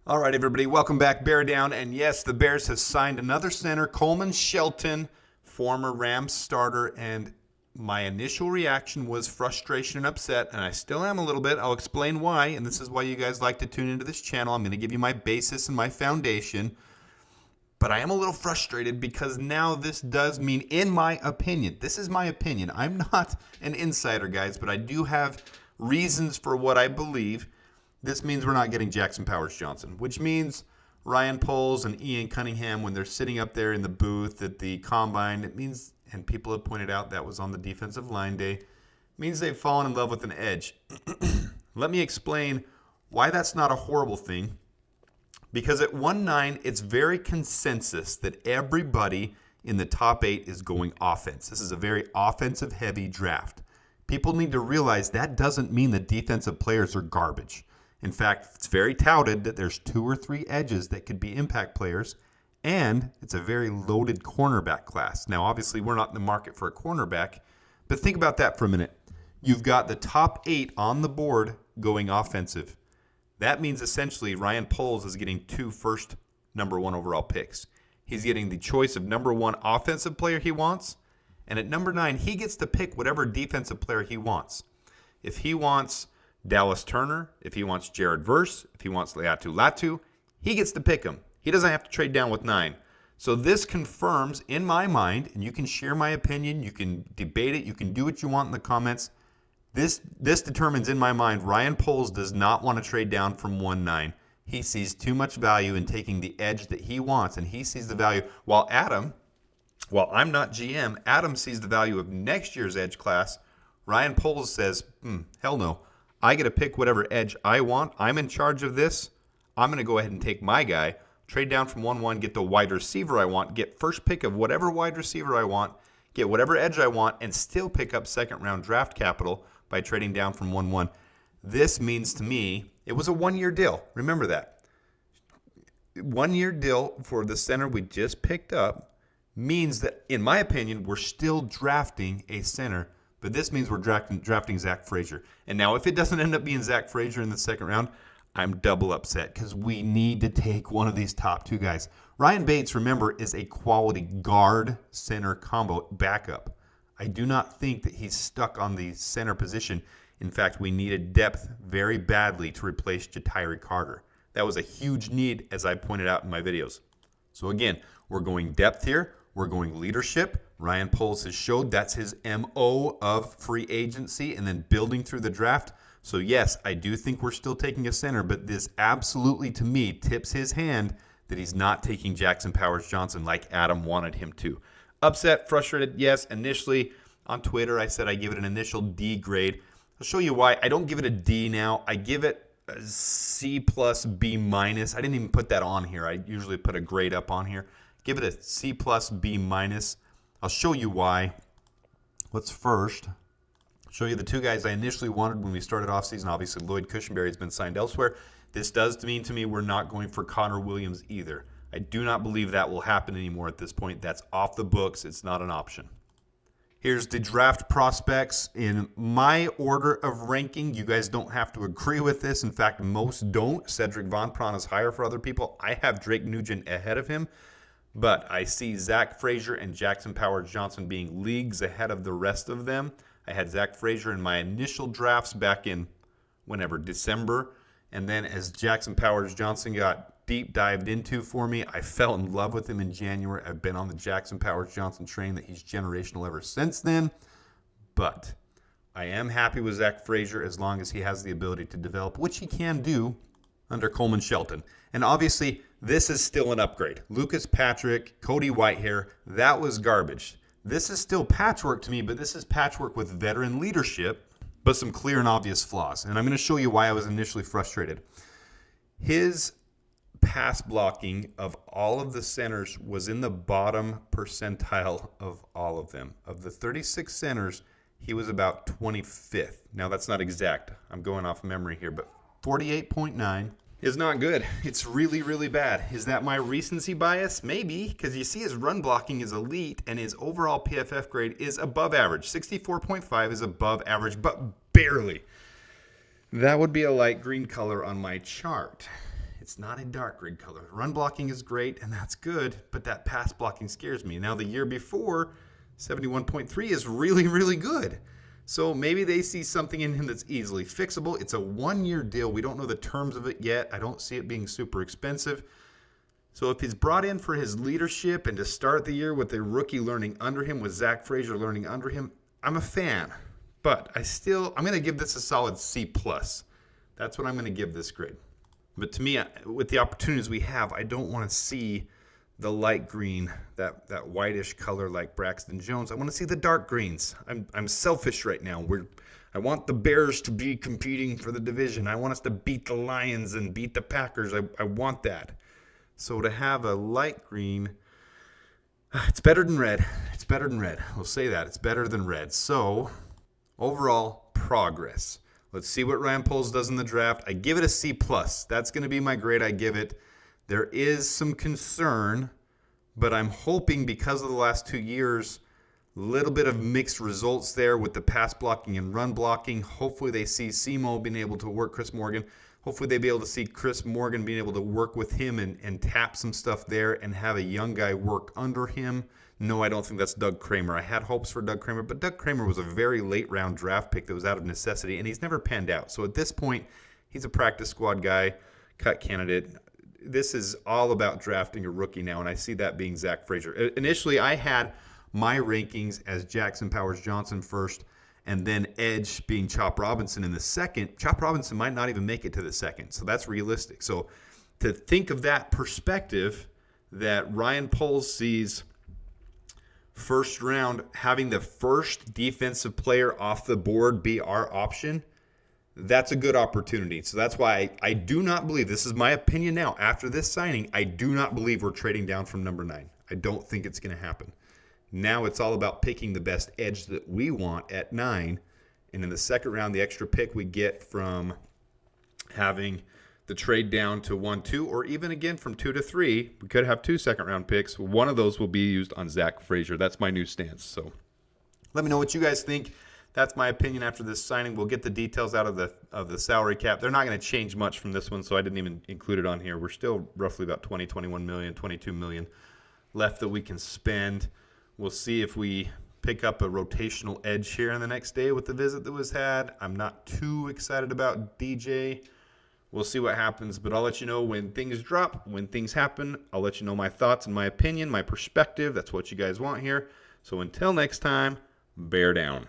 All right, everybody, welcome back, Bear Down. And yes, the Bears have signed another center, Coleman Shelton, former Rams starter. And my initial reaction was frustration and upset, and I still am a little bit. I'll explain why, and this is why you guys like to tune into this channel. I'm going to give you my basis and my foundation. But I am a little frustrated because now this does mean, in my opinion, this is my opinion. I'm not an insider, guys, but I do have reasons for what I believe. This means we're not getting Jackson Powers-Johnson, which means Ryan Poles and Ian Cunningham, when they're sitting up there in the booth at the combine, it means, and people have pointed out that was on the defensive line day, it means they've fallen in love with an edge. Let me explain why that's not a horrible thing. Because at 1-9, it's very consensus that everybody in the top 8 is going offense. This is a very offensive-heavy draft. People need to realize that doesn't mean the defensive players are garbage. In fact, it's very touted that there's 2 or 3 edges that could be impact players, and it's a very loaded cornerback class. Now, obviously, we're not in the market for a cornerback, but think about that for a minute. You've got the top 8 on the board going offensive. That means essentially Ryan Poles is getting 2 first number 1 overall picks. He's getting the choice of number 1 offensive player he wants, and at number 9, he gets to pick whatever defensive player he wants. If he wants Dallas Turner, if he wants Jared Verse, if he wants Leatu Latu, he gets to pick him. He doesn't have to trade down with 9. So this confirms in my mind, and you can share my opinion, you can debate it, you can do what you want in the comments. This determines in my mind Ryan Poles does not want to trade down from 1-9. He sees too much value in taking the edge that he wants, and he sees the value. While I'm not GM, Adam sees the value of next year's edge class. Ryan Poles says, hell no. I get to pick whatever edge I want. I'm in charge of this. I'm going to go ahead and take my guy, trade down from 1-1, get the wide receiver I want, get first pick of whatever wide receiver I want, get whatever edge I want, and still pick up second-round draft capital by trading down from 1-1. This means to me, it was a 1-year deal. Remember that. 1-year deal for the center we just picked up means that, in my opinion, we're still drafting a center, but this means we're drafting Zach Frazier. And now if it doesn't end up being Zach Frazier in the second round, I'm double upset because we need to take one of these top 2 guys. Ryan Bates, remember, is a quality guard center combo backup. I do not think that he's stuck on the center position. In fact, we needed depth very badly to replace Ja'Tyre Carter. That was a huge need, as I pointed out in my videos. So again, we're going depth here. We're going leadership. Ryan Poles has showed that's his MO of free agency and then building through the draft. So yes, I do think we're still taking a center, but this absolutely, to me, tips his hand that he's not taking Jackson Powers-Johnson like Adam wanted him to. Upset, frustrated, yes. Initially on Twitter, I said I give it an initial D grade. I'll show you why. I don't give it a D now. I give it a C plus B minus. I didn't even put that on here. I usually put a grade up on here. Give it a C plus B minus. I'll show you why. Let's first show you the 2 guys I initially wanted when we started off season. Obviously, Lloyd Cushenberry has been signed elsewhere. This does mean to me we're not going for Connor Williams either. I do not believe that will happen anymore at this point. That's off the books. It's not an option. Here's the draft prospects in my order of ranking. You guys don't have to agree with this. In fact, most don't. Cedric Von Pran is higher for other people. I have Drake Nugent ahead of him. But I see Zach Frazier and Jackson Powers-Johnson being leagues ahead of the rest of them. I had Zach Frazier in my initial drafts back in December. And then as Jackson Powers-Johnson got deep dived into for me, I fell in love with him in January. I've been on the Jackson Powers-Johnson train that he's generational ever since then. But I am happy with Zach Frazier as long as he has the ability to develop, which he can do under Coleman Shelton. And obviously, this is still an upgrade. Lucas Patrick, Cody Whitehair, that was garbage. This is still patchwork to me, but this is patchwork with veteran leadership, but some clear and obvious flaws. And I'm going to show you why I was initially frustrated. His pass blocking of all of the centers was in the bottom percentile of all of them. Of the 36 centers, he was about 25th. Now, that's not exact. I'm going off memory here, but 48.9 is not good. It's really, really bad. Is that my recency bias? Maybe, because you see his run blocking is elite and his overall PFF grade is above average. 64.5 is above average, but barely. That would be a light green color on my chart. It's not a dark rig color. Run blocking is great, and that's good, but that pass blocking scares me. Now, the year before, 71.3 is really, really good. So maybe they see something in him that's easily fixable. It's a 1-year deal. We don't know the terms of it yet. I don't see it being super expensive. So if he's brought in for his leadership and to start the year with a rookie learning under him, with Zach Frazier learning under him, I'm a fan. But I'm going to give this a solid C+. That's what I'm going to give this grade. But to me, with the opportunities we have, I don't want to see the light green, that whitish color like Braxton Jones. I want to see the dark greens. I'm selfish right now. I want the Bears to be competing for the division. I want us to beat the Lions and beat the Packers. I want that. So to have a light green, it's better than red. It's better than red. We'll say that. It's better than red. So overall progress. Let's see what Ryan Poles does in the draft. I give it a C+. That's going to be my grade I give it. There is some concern, but I'm hoping because of the last 2 years, a little bit of mixed results there with the pass blocking and run blocking. Hopefully they see Semo being able to work Chris Morgan. Hopefully they'll be able to see Chris Morgan being able to work with him and tap some stuff there and have a young guy work under him. No, I don't think that's Doug Kramer. I had hopes for Doug Kramer, but Doug Kramer was a very late round draft pick that was out of necessity, and he's never panned out. So at this point, he's a practice squad guy, cut candidate. This is all about drafting a rookie now, and I see that being Zach Frazier. Initially, I had my rankings as Jackson Powers Johnson first, and then Edge being Chop Robinson in the second. Chop Robinson might not even make it to the second, so that's realistic. So to think of that perspective, that Ryan Poles sees first round having the first defensive player off the board be our option, that's a good opportunity. So that's why I do not believe, this is my opinion now, after this signing, I do not believe we're trading down from number 9. I don't think it's going to happen. Now it's all about picking the best edge that we want at 9. And in the second round, the extra pick we get from having the trade down to 1-2, or even again from 2 to 3, we could have 2 second-round picks. One of those will be used on Zach Frazier. That's my new stance. So let me know what you guys think. That's my opinion after this signing. We'll get the details out of the salary cap. They're not going to change much from this one, so I didn't even include it on here. We're still roughly about 21 million, 22 million left that we can spend. We'll see if we pick up a rotational edge here in the next day with the visit that was had. I'm not too excited about DJ. We'll see what happens, but I'll let you know when things drop, when things happen. I'll let you know my thoughts and my opinion, my perspective. That's what you guys want here. So until next time, bear down.